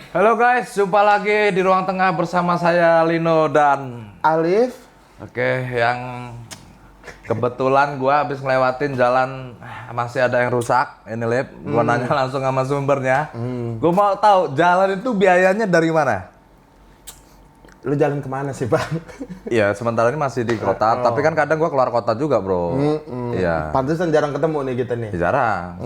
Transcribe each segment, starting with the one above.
Halo guys, jumpa lagi di ruang tengah bersama saya Lino dan Alif. Oke, yang kebetulan gua habis ngelewatin jalan masih ada yang rusak. Ini Lip, gua nanya langsung sama sumbernya. Gua mau tahu jalan itu biayanya dari mana? Lu jalan kemana sih, Bang? Iya, sementara ini masih di kota, tapi kan kadang gua keluar kota juga, Bro. Iya. Pantesan jarang ketemu nih kita nih. Jarang.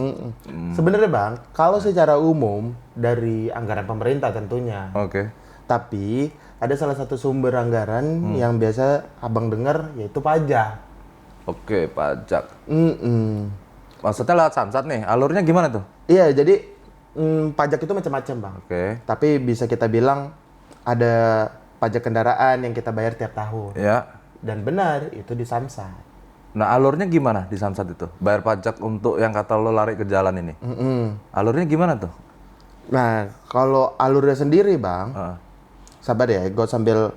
Sebenarnya, Bang, kalau secara umum dari anggaran pemerintah tentunya. Oke. Tapi ada salah satu sumber anggaran yang biasa Abang dengar yaitu pajak. Oke, pajak. Mm-mm. Maksudnya lewat Samsat nih, alurnya gimana tuh? Iya, jadi pajak itu macam-macam, Bang. Oke. Tapi bisa kita bilang ada pajak kendaraan yang kita bayar tiap tahun. Ya. Dan benar, itu di Samsat. Nah, alurnya gimana di Samsat itu? Bayar pajak untuk yang kata lo lari ke jalan ini. Alurnya gimana tuh? Nah, kalau alurnya sendiri, Bang, Heeh. sabar ya, gue sambil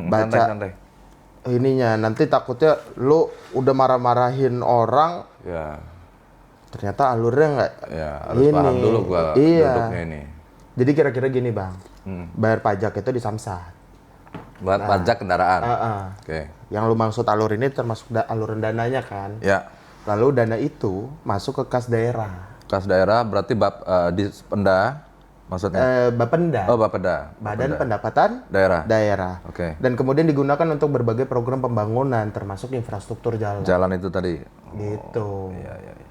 baca Santai-santai. ininya. Nanti takutnya lu udah marah-marahin orang, Ya, ternyata alurnya nggak ya harus paham dulu gua Iya. duduknya ini. Jadi kira-kira gini, Bang, bayar pajak itu di Samsat. Buat pajak kendaraan. Heeh. Oke. Yang lu maksud alur ini termasuk aluran dananya kan? Ya, Lalu dana itu masuk ke kas daerah. kas daerah berarti di Penda maksudnya. Bapenda, Oh, Bapeda. Badan Pendapatan Daerah. Daerah. Oke. Dan kemudian digunakan untuk berbagai program pembangunan termasuk infrastruktur jalan. Jalan itu tadi. Gitu. Iya, iya, iya.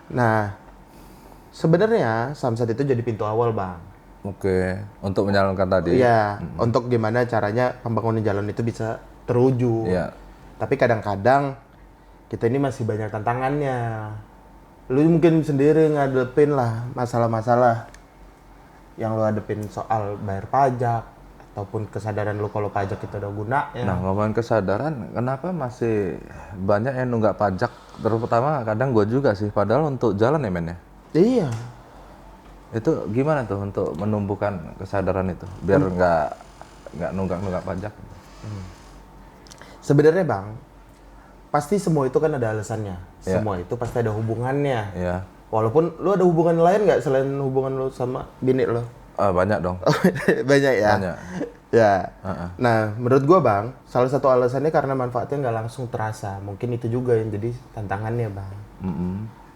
Nah, sebenarnya Samsat itu jadi pintu awal, Bang. Oke, untuk menjalankan tadi. Iya, untuk gimana caranya pembangunan jalan itu bisa terwujud. Iya. Tapi kadang-kadang kita ini masih banyak tantangannya. Lu mungkin sendiri ngadepin lah masalah-masalah yang lu hadepin soal bayar pajak ataupun kesadaran lu kalau pajak itu ada gunanya. Nah, ngomongin kesadaran, kenapa masih banyak yang nunggak pajak? Terutama kadang gue juga sih, padahal untuk jalan ya men ya. Iya. Itu gimana tuh untuk menumbuhkan kesadaran itu biar nggak nunggak pajak? Sebenarnya, Bang, pasti semua itu kan ada alasannya. Iya. Semua itu pasti ada hubungannya. Ya, Walaupun lu ada hubungan lain nggak selain hubungan lu sama bini lu? banyak dong. Banyak ya? Banyak. Ya. Nah, menurut gua, Bang, salah satu alasannya karena manfaatnya nggak langsung terasa. Mungkin itu juga yang jadi tantangannya, Bang.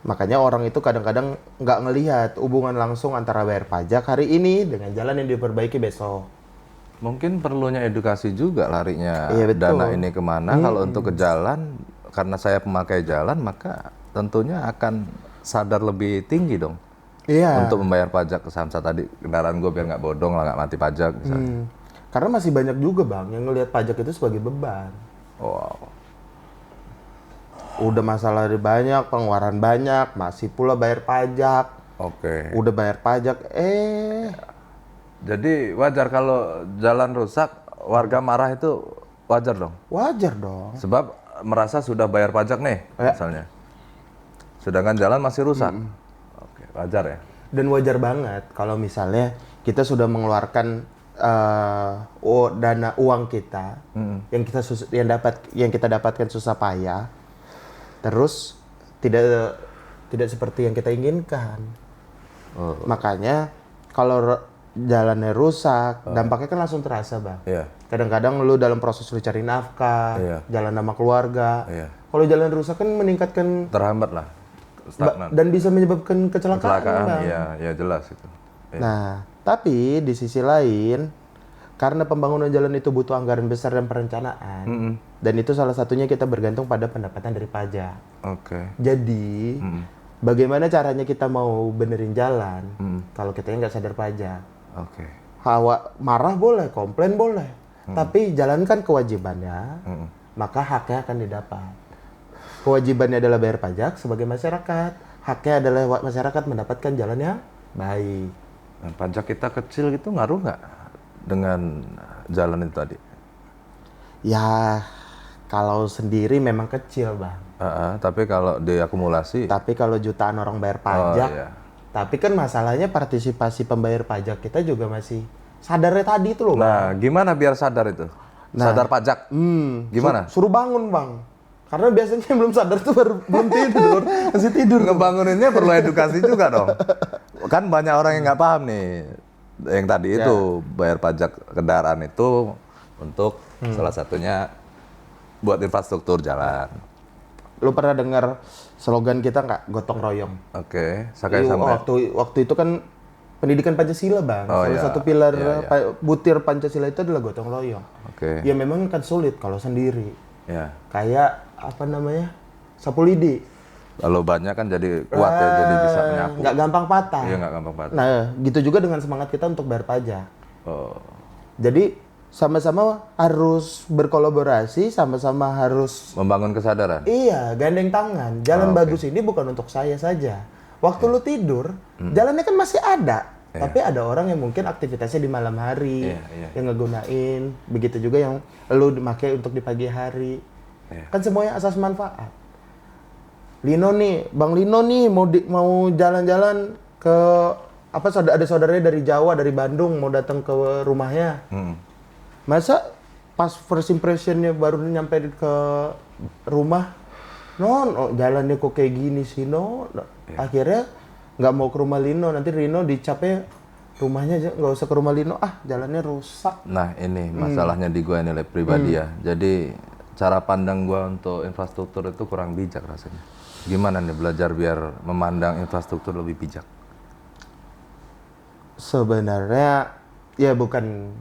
Makanya orang itu kadang-kadang nggak ngelihat hubungan langsung antara bayar pajak hari ini dengan jalan yang diperbaiki besok. Mungkin perlunya edukasi juga larinya Iya, betul. dana ini kemana. Kalau untuk ke jalan, karena saya pemakai jalan, maka tentunya akan sadar lebih tinggi dong Iya. untuk membayar pajak ke Samsat tadi. Kendaraan gue biar nggak bodong lah, nggak mati pajak misalnya. Karena masih banyak juga, Bang, yang ngelihat pajak itu sebagai beban. Wow. Udah masalah banyak, pengeluaran banyak, masih pula bayar pajak. Oke. Udah bayar pajak, Jadi wajar kalau jalan rusak, warga marah itu wajar dong. wajar dong. Sebab merasa sudah bayar pajak nih, misalnya. Sedangkan jalan masih rusak. Oke, wajar ya. Dan wajar banget kalau misalnya kita sudah mengeluarkan dana uang kita yang kita dapatkan susah payah, terus tidak seperti yang kita inginkan. Makanya kalau jalannya rusak, dampaknya kan langsung terasa, Bang. Iya. Kadang-kadang lu dalam proses lu cari nafkah, Iya. jalan sama keluarga. Iya. Kalau jalan rusak kan meningkatkan Terhambat lah. Stagnan. dan bisa menyebabkan kecelakaan, Kecelakaan, Bang. iya, ya jelas itu. Iya. Nah, tapi di sisi lain, karena pembangunan jalan itu butuh anggaran besar dan perencanaan, dan itu salah satunya kita bergantung pada pendapatan dari pajak. Oke. Jadi, bagaimana caranya kita mau benerin jalan kalau kita nggak sadar pajak? Oke. Marah boleh, komplain boleh, tapi jalankan kewajibannya, maka haknya akan didapat. Kewajibannya adalah bayar pajak sebagai masyarakat, haknya adalah masyarakat mendapatkan jalan yang baik. Dan pajak kita kecil gitu ngaruh nggak dengan jalan itu tadi? Ya, kalau sendiri memang kecil, Bang. Tapi kalau diakumulasi, Tapi kalau jutaan orang bayar pajak, iya. tapi kan masalahnya partisipasi pembayar pajak kita juga masih sadarnya tadi itu loh, Bang. nah gimana biar sadar itu? Sadar pajak? Gimana? Suruh bangun, Bang. Karena biasanya yang belum sadar tuh belum tidur, masih tidur. Ngebanguninnya perlu edukasi juga dong. Kan banyak orang yang nggak paham nih. Yang tadi itu bayar pajak kendaraan itu untuk salah satunya buat infrastruktur jalan. Lu pernah dengar slogan kita nggak? Gotong royong. Oke, sampai Waktu itu kan pendidikan Pancasila, Bang. Salah satu pilar butir Pancasila itu adalah gotong royong. Oke. Ya memang kan sulit kalau sendiri. Ya. Kayak apa namanya? Sapu lidi. Lalu banyak kan jadi kuat ya, jadi bisa menyapu. Nggak gampang patah. Iya, nggak gampang patah. Nah, gitu juga dengan semangat kita untuk bayar pajak. Oh. Jadi sama-sama harus berkolaborasi, sama-sama harus Membangun kesadaran. iya, gandeng tangan. Jalan bagus ini bukan untuk saya saja. Waktu lu tidur, jalannya kan masih ada. Tapi ada orang yang mungkin aktivitasnya di malam hari, yang ngegunain. Begitu juga yang lu dipakai untuk di pagi hari. Kan semuanya asas manfaat. Lino nih, Bang Lino nih mau jalan-jalan ke apa? Ada saudaranya dari Jawa, dari Bandung mau datang ke rumahnya. Masa pas first impressionnya baru nyampe ke rumah, jalannya kok kayak gini sih, Akhirnya nggak mau ke rumah Lino, nanti Lino dicapnya rumahnya aja, nggak usah ke rumah Lino, jalannya rusak. Nah ini masalahnya di gue nilai pribadi ya. Jadi cara pandang gue untuk infrastruktur itu kurang bijak rasanya. Gimana nih belajar biar memandang infrastruktur lebih bijak? Sebenarnya ya bukan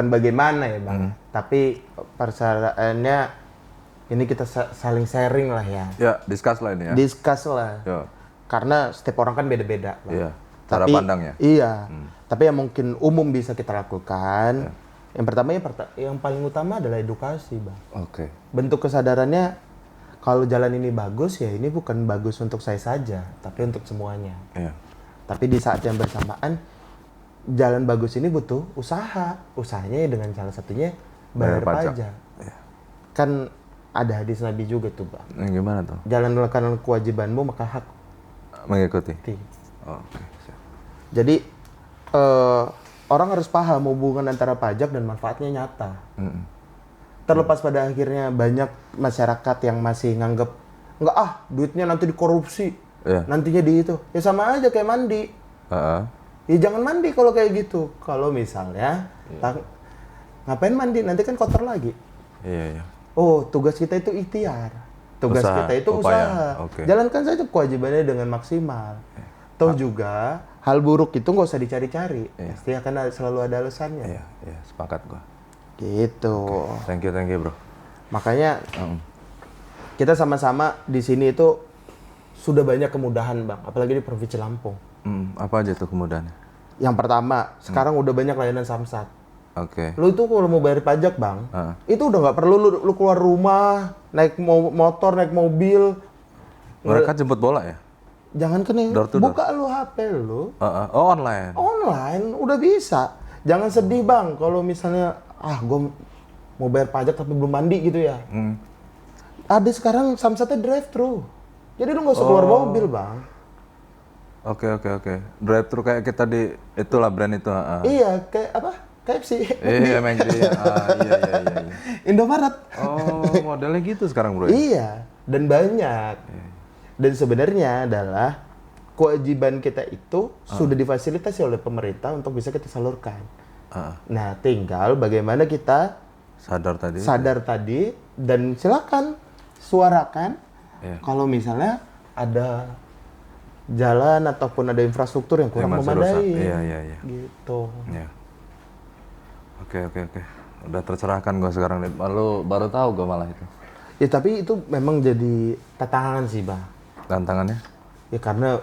bagaimana ya Bang, tapi persaraannya ini kita saling sharing lah ya. Ya, discuss lah ini ya. Discuss lah. Ya. Karena setiap orang kan beda-beda. Bang. Iya, cara pandangnya. Iya, tapi yang mungkin umum bisa kita lakukan, yang pertama yang paling utama adalah edukasi Bang. Oke. Bentuk kesadarannya, kalau jalan ini bagus ya ini bukan bagus untuk saya saja, tapi untuk semuanya. Iya. Tapi di saat yang bersamaan, jalan bagus ini butuh usaha. Usahanya ya dengan salah satunya bayar pajak. Ya. Kan ada hadis Nabi juga tuh Bang. Gimana tuh? Jalankan kewajibanmu maka hak Mengikuti. Oke. Jadi orang harus paham hubungan antara pajak dan manfaatnya nyata. Terlepas pada akhirnya banyak masyarakat yang masih nganggep nggak duitnya nanti dikorupsi, nantinya di itu. Ya sama aja kayak mandi. Ya jangan mandi kalau kayak gitu. Kalau misalnya ngapain mandi? Nanti kan kotor lagi. Iya. Oh, tugas kita itu ikhtiar. Tugas kita itu usaha. Okay. Jalankan saja kewajibannya dengan maksimal. Toh juga hal buruk itu nggak usah dicari-cari. Pasti akan selalu ada alasannya. Iya, sepakat gua. Gitu. Okay. Thank you, bro. Makanya kita sama-sama di sini itu sudah banyak kemudahan Bang, apalagi di Provinsi Lampung. Apa aja tuh kemudahannya? Yang pertama, sekarang udah banyak layanan samsat. Oke. Lu itu kalau mau bayar pajak Bang, itu udah nggak perlu lu keluar rumah, naik motor, naik mobil. Mereka jemput bola ya? Jangan kan buka lu HP lu. Oh, online? Online, udah bisa. Jangan sedih Bang, kalau misalnya, gue mau bayar pajak tapi belum mandi gitu ya. Ada sekarang samsatnya drive-thru. Jadi lu nggak usah keluar mobil Bang. Oke. Drive thru kayak kita di itulah brand itu. Iya, kayak apa? KFC. Iya, McD. Iya. Indomaret. Oh, modelnya gitu sekarang, bro. Iya, dan banyak. Dan sebenarnya adalah kewajiban kita itu sudah difasilitasi oleh pemerintah untuk bisa kita salurkan. Nah, tinggal bagaimana kita sadar tadi dan silakan suarakan kalau misalnya ada jalan ataupun ada infrastruktur yang kurang memadai. Iya. Gitu. Iya. Oke. Udah tercerahkan gue sekarang. Baru tahu gue malah itu. Ya tapi itu memang jadi tantangan sih, Bang. Tantangannya? Ya karena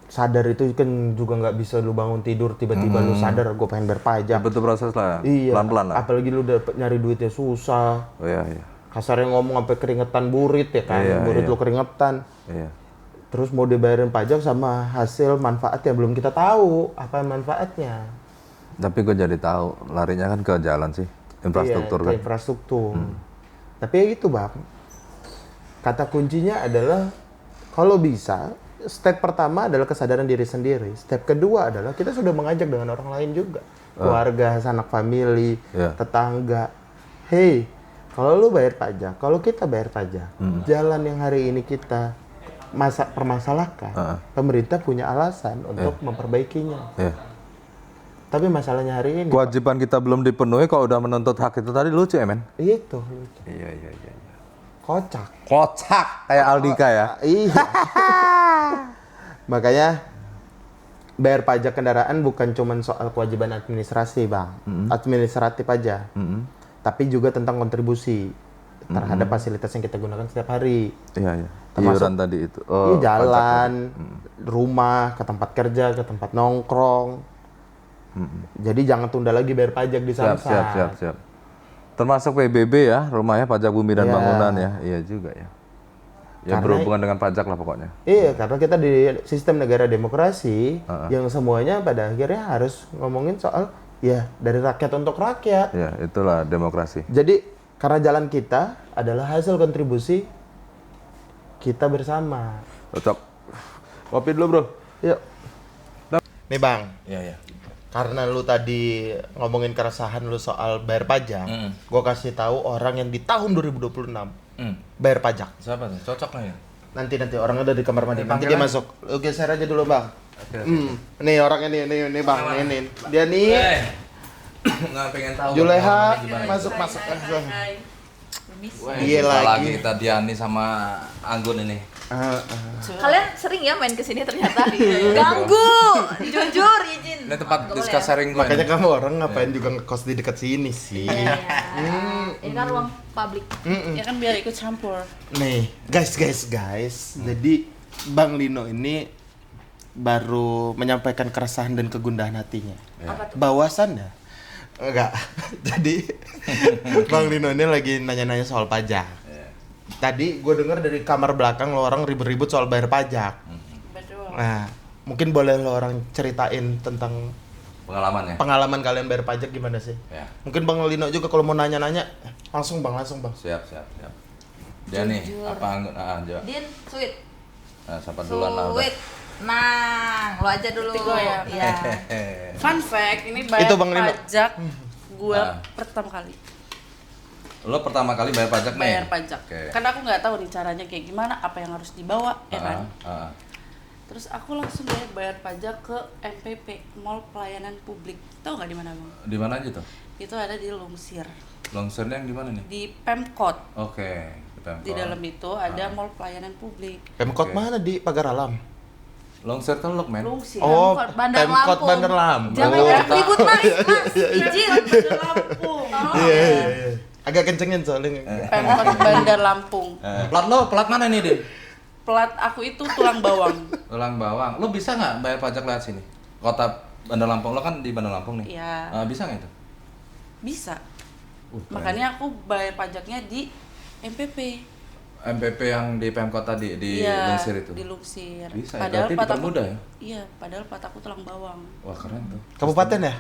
sadar itu kan juga nggak bisa lu bangun tidur tiba-tiba lu sadar gue pengen berpajak. Betul proses lah. Iya. Pelan-pelan lah. Apalagi lu udah nyari duitnya susah. Oh iya. Kasarnya ngomong sampai keringetan burit ya kan. Burit lu keringetan. Iya. Terus mau dibayarin pajak sama hasil manfaat yang belum kita tahu apa manfaatnya. Tapi gue jadi tahu larinya kan ke jalan sih, infrastruktur ke infrastruktur. Tapi ya gitu Bang. Kata kuncinya adalah kalau bisa step pertama adalah kesadaran diri sendiri. Step kedua adalah kita sudah mengajak dengan orang lain juga. Keluarga, sanak famili, tetangga. Hey, kalau lu bayar pajak, kalau kita bayar pajak, jalan yang hari ini kita permasalahkan, pemerintah punya alasan untuk memperbaikinya. Tapi masalahnya hari ini Kewajiban kita belum dipenuhi kok udah menuntut hak itu tadi lucu ya men? itu lucu. Iya. Kocak. Kocak kayak Aldika ya. Iya. Makanya bayar pajak kendaraan bukan cuma soal kewajiban administrasi, Bang. Administratif aja. Tapi juga tentang kontribusi terhadap fasilitas yang kita gunakan setiap hari. Iya. Termasuk- Iuran tadi itu. Iya, jalan, rumah, ke tempat kerja, ke tempat nongkrong. Jadi jangan tunda lagi bayar pajak di Samsat. Siap. Termasuk PBB ya, rumahnya pajak bumi dan Iya. bangunan ya. Iya juga ya. Ya Karena- berhubungan dengan pajak lah pokoknya. Iya, karena kita di sistem negara demokrasi yang semuanya pada akhirnya harus ngomongin soal ya dari rakyat untuk rakyat. Ya, itulah demokrasi. Jadi karena jalan kita adalah hasil kontribusi kita bersama. Cocok. Kopi dulu, Bro. Yuk. Nih, Bang. Iya. Karena lu tadi ngomongin keresahan lu soal bayar pajak, gua kasih tahu orang yang di tahun 2026 bayar pajak. Siapa nih? Cocok nih. Nanti orang ada di kamar mandi. Nanti panggil dia aja. masuk. Lu geser aja dulu, Bang. Nih orang ini Bang, ini. Dia nih Nggak pengen tahu. Juleha gimana. masuk. Wah, Iya Jumpa lagi. lagi kita Diani sama Anggun ini. kalian sering ya main kesini ternyata ganggu, jujur izin. Ini tempat Nggak discuss boleh sharing gue. Makanya kamu orang ngapain juga ngekos di dekat sini sih? ya? Ini kan ruang publik. Ya kan biar ikut campur. Nih, guys. Jadi Bang Lino ini baru menyampaikan keresahan dan kegundahan hatinya. Apa tuh? Bahwasannya enggak. Jadi Bang Lino ini lagi nanya-nanya soal pajak. Tadi gue dengar dari kamar belakang lo orang ribut-ribut soal bayar pajak. Betul. Nah, mungkin boleh lo orang ceritain tentang Pengalaman ya. pengalaman kalian bayar pajak gimana sih? Ya. Mungkin Bang Lino juga kalau mau nanya-nanya langsung bang. Siap. Diani, Jujur. apa Anggun? Jo. Din, sweet. Nah, siapa duluan lah udah. Sweet. Nah, lo aja dulu. Berarti gua ya? Iya. Fun fact, ini bayar Itu Bang Lino. pajak gua Ah. pertama kali Lo pertama kali bayar pajak nih? bayar pajak. Oke. Karena aku nggak tahu nih caranya kayak gimana, apa yang harus dibawa, ya kan. Ah. Terus aku langsung bayar pajak ke MPP, Mall Pelayanan Publik. Tahu nggak di mana, Bang? Di mana aja tuh? Itu ada di Lungsir, Longsornya yang di mana nih? di Pemkot. Oke, kita Di dalam itu ada Mall Pelayanan Publik. Pemkot Oke. mana di Pagar Alam? Longsor Teluk, men. Lungsir. Oh, Pemkot Bandar Pemkot Lampung. Bandar Lampung. Jangan Oh, ribut mas, izin. Bandar Lampung. Iya. Agak kencengin soalnya. Pemkot Bandar Lampung. Plat mana nih, Din? Plat aku itu tulang bawang. Tulang bawang. Lo bisa nggak bayar pajak lewat sini? Kota Bandar Lampung, lo kan di Bandar Lampung nih. Iya. Bisa nggak itu? Bisa. Keren. Makanya aku bayar pajaknya di MPP. MPP yang di Pemkot tadi, di Iya, Lungsir itu? di Lungsir. Bisa ya? Berarti dipermudah ya? Iya, padahal plat aku tulang bawang. Wah, keren tuh. Kabupaten ya?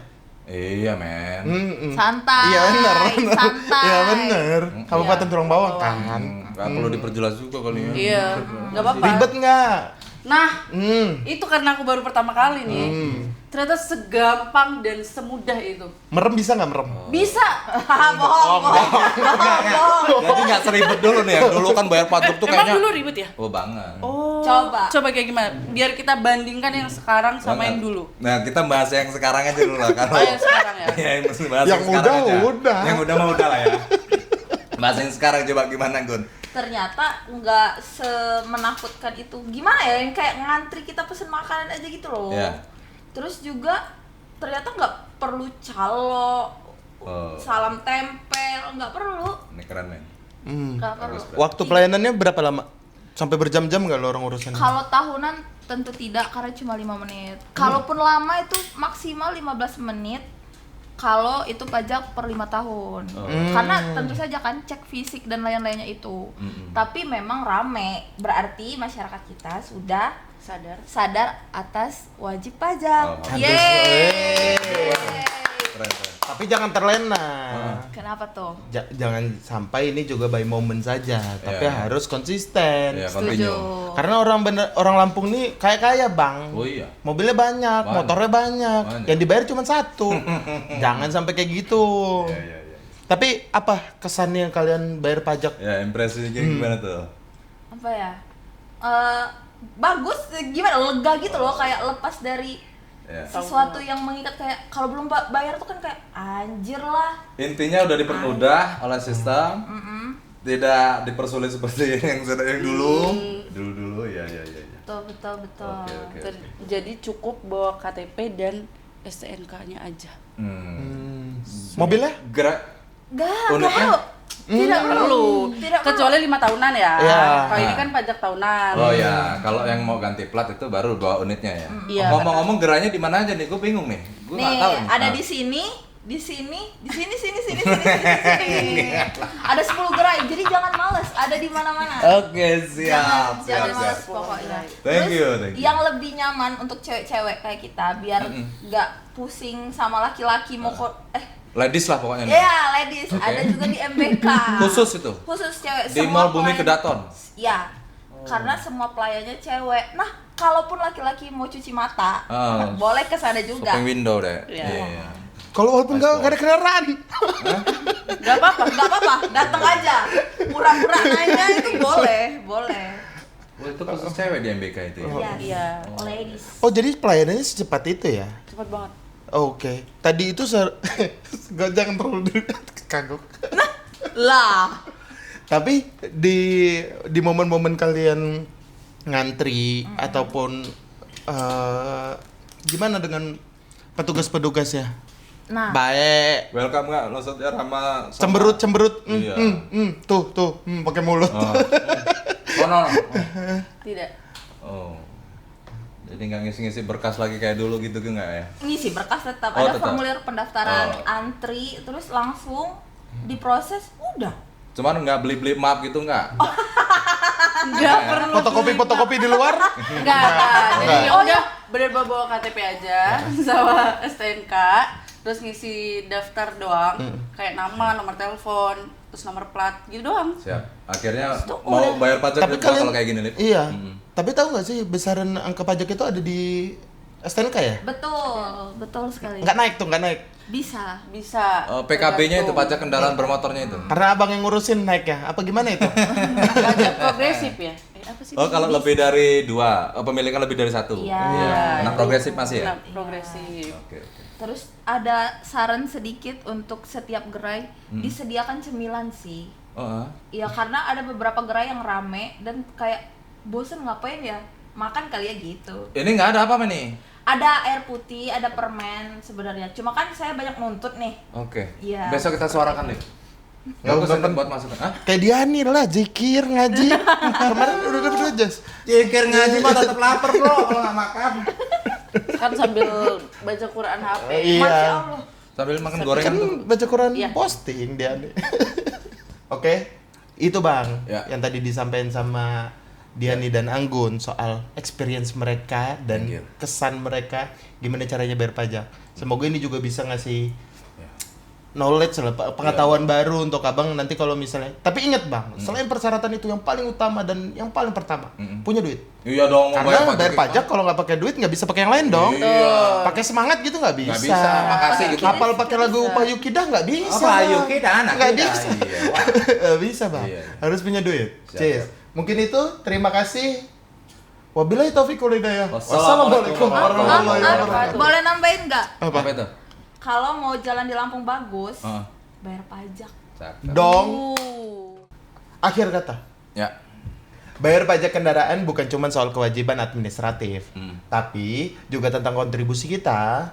Iya, men. Santai. Iya benar. Santai. Iya benar. Kabupaten Tulang Bawang kan. Nggak perlu diperjelas juga kali ya. Iya, nggak apa-apa. Ribet nggak? Nah, Hmm. itu karena aku baru pertama kali nih. Ternyata segampang dan semudah itu. Merem bisa nggak merem? Bisa. Bohong. Jadi nggak seribet dulu nih. Yang dulu kan bayar pajak tuh Emang kayaknya. dulu ribet ya? Oh, banget. Oh. Coba. Coba kayak gimana? Biar kita bandingkan yang sekarang sama Banget. yang dulu. Nah, kita bahas yang sekarang aja dulu lah. Kalau Oh, yang sekarang ya. ya, yang mesti bahas Yang sekarang udah, aja. udah. Yang udah mah udah lah ya. Bahas yang sekarang coba gimana, Gun? Ternyata nggak semenakutkan itu. Gimana ya? Yang kayak ngantri kita pesen makanan aja gitu loh. Iya. Terus juga ternyata nggak perlu calo, Oh. salam tempel, nggak perlu. Ini keren, men. Nggak perlu. Waktu pelayanannya berapa lama? Sampai berjam-jam nggak lo orang urusan? Kalau tahunan tentu tidak karena cuma 5 menit. Kalaupun lama itu maksimal 15 menit. Kalau itu pajak per 5 tahun. Karena tentu saja kan cek fisik dan lain-lainnya itu. Tapi memang rame. Berarti masyarakat kita sudah sadar atas wajib pajak. Oh. Yeay. Keren, keren. Tapi jangan terlena. Kenapa tuh? Jangan sampai ini juga by moment saja, tapi Iya. harus konsisten. Iya, Setuju. continue. Karena orang Lampung nih kaya bang. Oh iya. Mobilnya banyak, Banyak. motornya banyak. Banyak. Yang dibayar cuma satu. Jangan sampai kayak gitu. Iya. Tapi apa kesannya kalian bayar pajak? Ya, impresinya gimana tuh? Apa ya? Bagus, gimana? Lega gitu loh, kayak lepas dari Ya. sesuatu yang mengikat, kayak kalau belum bayar tuh kan kayak anjir lah. Intinya udah dipermudah oleh sistem, tidak dipersulit seperti yang dulu. Dulu ya. Betul. Oke. Jadi cukup bawa KTP dan STNK-nya aja. Mobilnya? Nggak Uniknya? perlu. Tidak perlu. Kecuali 5 tahunan ya. Iya. Kalau ini kan pajak tahunan. Oh ya, kalau yang mau ganti plat itu baru bawa unitnya ya. Iya, Ngomong-ngomong gerainya di mana aja nih? Gue bingung nih. Gue nggak Nih, tahu. Nih. ada Ah. di sini. Ada 10 gerai, jadi jangan males, ada di mana-mana. Oke, siap. Jangan males siap. pokoknya. Thank you. Yang lebih nyaman untuk cewek-cewek kayak kita, biar nggak pusing sama laki-laki mau Ladies lah pokoknya nih. Iya, ladies. Oke. Ada juga di MBK. Khusus itu? Khusus cewek. Di Semua Mall Bumi pelayan- Kedaton? Iya. Karena semua pelayannya cewek. Nah, kalaupun laki-laki mau cuci mata, boleh ke sana juga. Shopping window deh. Iya. Kalau walaupun nggak ada kendaraan. Gak apa-apa, datang aja. Pura-pura nanya itu boleh. Oh, itu khusus cewek di MBK itu ya? Iya. Ladies. Oh, jadi pelayanannya secepat itu ya? Cepat banget. Oke. Tadi itu gak, jangan terlalu kagok. Lah. Tapi di momen-momen kalian ngantri ataupun gimana dengan petugas-petugas ya? Nah, Baik. Welcome nggak? Maksudnya ramah sama- Cemberut. Iya. Tuh, pakai mulut. Oh, no. Tidak. Oh. Jadi nggak ngisi-ngisi berkas lagi kayak dulu gitu nggak ya? ngisi berkas tetap. Oh, Ada tetap. formulir pendaftaran, Oh. antri, terus langsung diproses, udah. Cuman nggak beli-beli map gitu nggak? Enggak perlu. Fotokopi di luar? Enggak. Jadi udah bener bawa KTP aja sama STNK, terus ngisi daftar doang, kayak nama, nomor telepon, terus nomor plat gitu doang. Siap. Akhirnya mau bayar pajak Tapi juga kalian kalau kayak gini, Lip? Iya. Tapi tahu nggak sih besaran angka pajak itu ada di STNK ya? Betul sekali. Nggak naik. Bisa. Bisa. PKB-nya itu tergantung. pajak kendaraan bermotornya itu. Karena abang yang ngurusin naik ya? Apa gimana itu? Pajak progresif ya. Apa sih? Oh, kalau lebih dari 2, pemilikan lebih dari 1. Iya. Anak progresif masih ya? Anak progresif. Oke. Terus ada saran sedikit untuk setiap gerai, disediakan cemilan sih. Oh, Ya karena ada beberapa gerai yang rame dan kayak bosen ngapain ya, makan kali ya gitu. ini nggak ada apa-apa nih? Ada air putih, ada permen sebenarnya. Cuma kan saya banyak nuntut nih. Oke. Iya. Besok kita suarakan, Lip. Nggak Bagus usah ini buat masukan. Hah? Kayak Diani lah, zikir, ngaji. Kemarin udah jas. Cikir ngaji mah tetap lapar, Bro, kalau nggak makan. Kan sambil baca Quran HP. Iya. Masya Allah. Sambil makan gorengan Kan tuh. baca Quran Iya. posting Diani. Oke, itu Bang, Ya. yang tadi disampaikan sama Diani dan Anggun soal experience mereka dan Thank you. kesan mereka gimana caranya bayar pajak. Semoga ini juga bisa ngasih knowledge lah, pengetahuan baru untuk abang nanti kalau misalnya. Tapi ingat Bang, selain persyaratan itu yang paling utama dan yang paling pertama, punya duit. Iya dong, mau Karena bayar gimana? pajak kalau nggak pakai duit nggak bisa pakai yang lain dong. Iya. Pakai semangat gitu nggak bisa. Nggak bisa, makasih gitu. Hafal pakai lagu Pak Yukidah nggak bisa. Apa ayo kita anak Nggak kita. bisa. Iya. Wah. Nggak bisa Bang. Iya. Harus punya duit. Siap, Cheers. siap. Mungkin itu. Terima kasih. Wabillahi taufiq wal hidayah. Wassalamualaikum warahmatullahi wabarakatuh. Boleh nambahin nggak? Apa? Apa itu? Kalau mau jalan di Lampung bagus, Heeh. bayar pajak. Cakep. Dong. Akhir kata. Ya. Bayar pajak kendaraan bukan cuma soal kewajiban administratif, tapi juga tentang kontribusi kita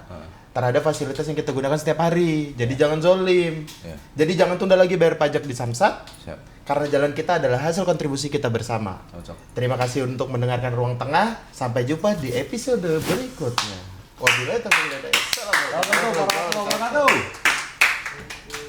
terhadap fasilitas yang kita gunakan setiap hari. Jadi jangan zolim. Ya. Jadi jangan tunda lagi bayar pajak di Samsat, Siap. karena jalan kita adalah hasil kontribusi kita bersama. Cocok. Terima kasih untuk mendengarkan Ruang Tengah. Sampai jumpa di episode berikutnya. Wabillahi taufiq wal hidayah. Assalamualaikum warahmatullahi wabarakatuh.